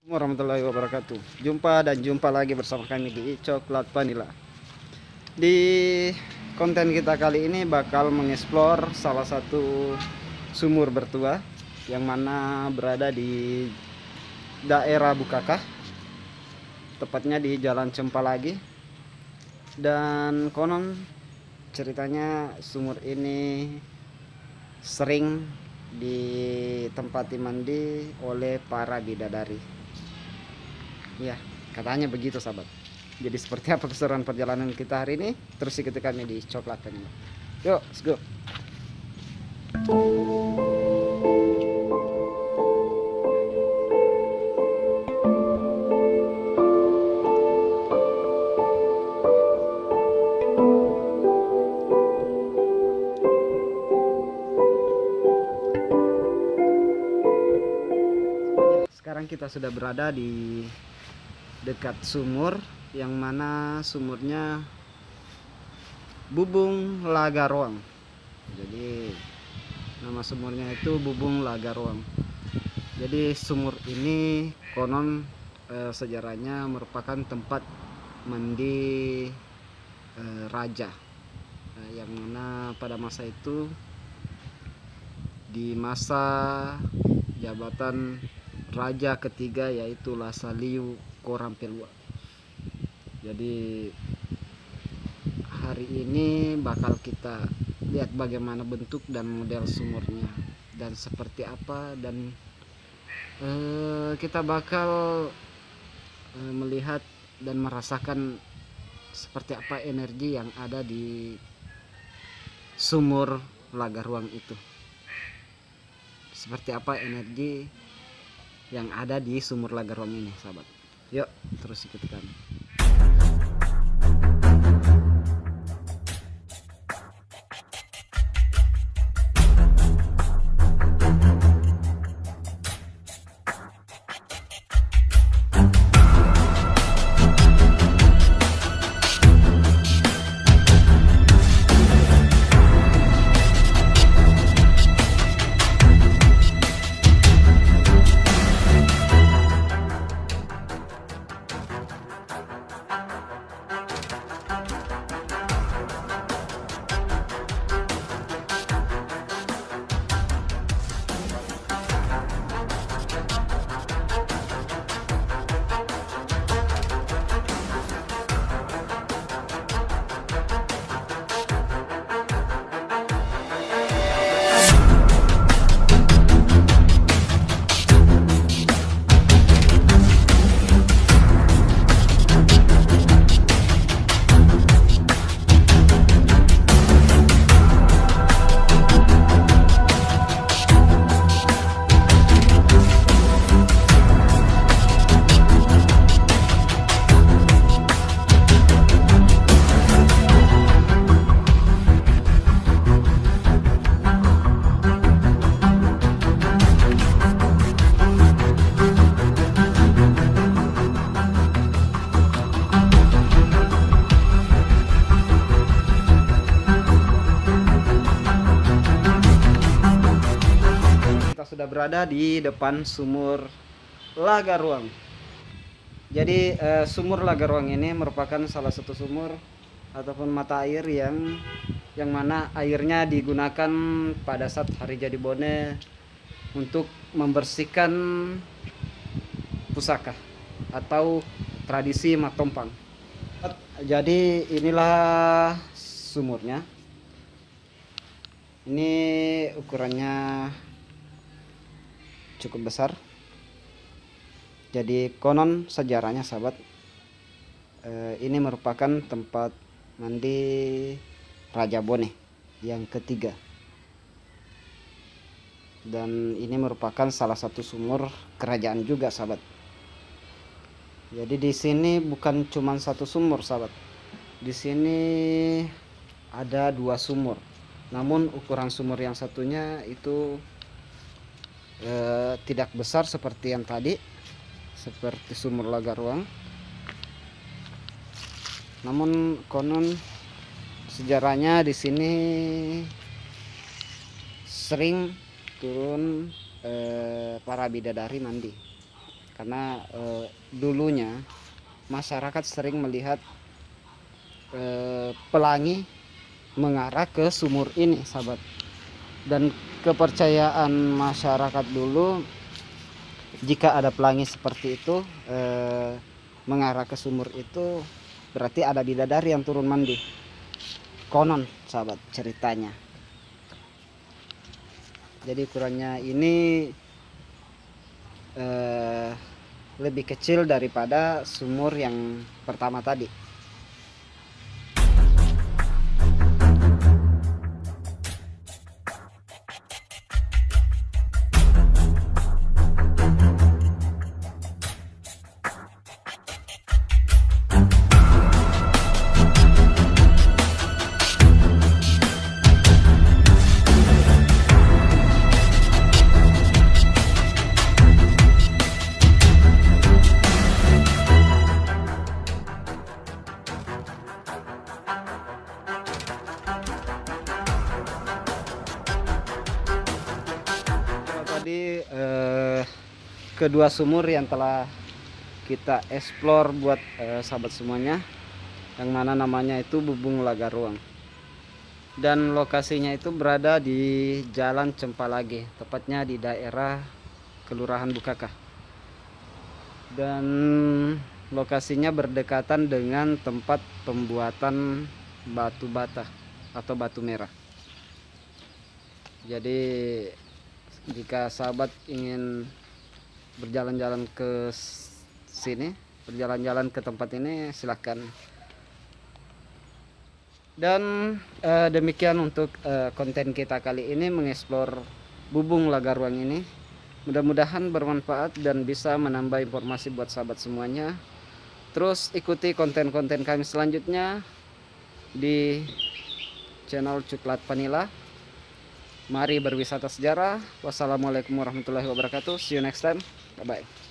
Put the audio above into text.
Warahmatullahi wabarakatuh. Jumpa lagi bersama kami di Coklat Vanilla. Di konten kita kali ini bakal mengeksplor salah satu sumur bertua yang mana berada di daerah Bukakah, tepatnya di Jalan Cempalagi. Dan konon ceritanya sumur ini sering ditempati mandi oleh para bidadari. Ya, katanya begitu sahabat. Jadi seperti apa keseruan perjalanan kita hari ini? Terus ikuti kami di Coklat Vanilla. Yuk, let's go. Sekarang kita sudah berada di dekat sumur, yang mana sumurnya Bubung Lagaroang. Jadi nama sumurnya itu Bubung Lagaroang. Jadi sumur ini konon sejarahnya merupakan tempat mandi raja, yang mana pada masa itu, di masa jabatan raja ketiga, yaitu Lasaliu Korampelua. Jadi hari ini bakal kita lihat bagaimana bentuk dan model sumurnya dan seperti apa, dan kita bakal melihat dan merasakan seperti apa energi yang ada di sumur Lagaruang itu. Seperti apa energi yang ada di sumur Lagaruang ini, sahabat. Yuk, terus ikuti kami. Sudah berada di depan sumur Lagaruang. Jadi sumur Lagaruang ini merupakan salah satu sumur ataupun mata air yang mana airnya digunakan pada saat hari jadi bone untuk membersihkan pusaka atau tradisi matompang. Jadi inilah sumurnya. Ini ukurannya cukup besar. Jadi konon sejarahnya, sahabat, ini merupakan tempat mandi Raja Bone yang ketiga, dan ini merupakan salah satu sumur kerajaan juga, sahabat. Jadi di sini bukan cuma satu sumur, sahabat. Di sini ada dua sumur, namun ukuran sumur yang satunya itu tidak besar seperti yang tadi, seperti sumur Lagaruang. Namun konon sejarahnya di sini sering turun para bidadari mandi. karena dulunya masyarakat sering melihat pelangi mengarah ke sumur ini, sahabat. Dan kepercayaan masyarakat dulu, jika ada pelangi seperti itu mengarah ke sumur itu, berarti ada bidadari yang turun mandi. Konon, sahabat, ceritanya. Jadi ukurannya ini lebih kecil daripada sumur yang pertama tadi. Tadi kedua sumur yang telah kita explore buat sahabat semuanya, yang mana namanya itu Bubung Lagaruang, dan lokasinya itu berada di Jalan Cempalage, tepatnya di daerah Kelurahan Bukaka, dan lokasinya berdekatan dengan tempat pembuatan batu bata atau batu merah. Jadi jika sahabat ingin berjalan-jalan ke sini, berjalan-jalan ke tempat ini, silahkan. Dan demikian untuk konten kita kali ini mengeksplor Bubung Lagaruang ini. Mudah-mudahan bermanfaat dan bisa menambah informasi buat sahabat semuanya. Terus ikuti konten-konten kami selanjutnya di channel Cuklat Vanilla. Mari berwisata sejarah. Wassalamualaikum warahmatullahi wabarakatuh. See you next time. Bye bye.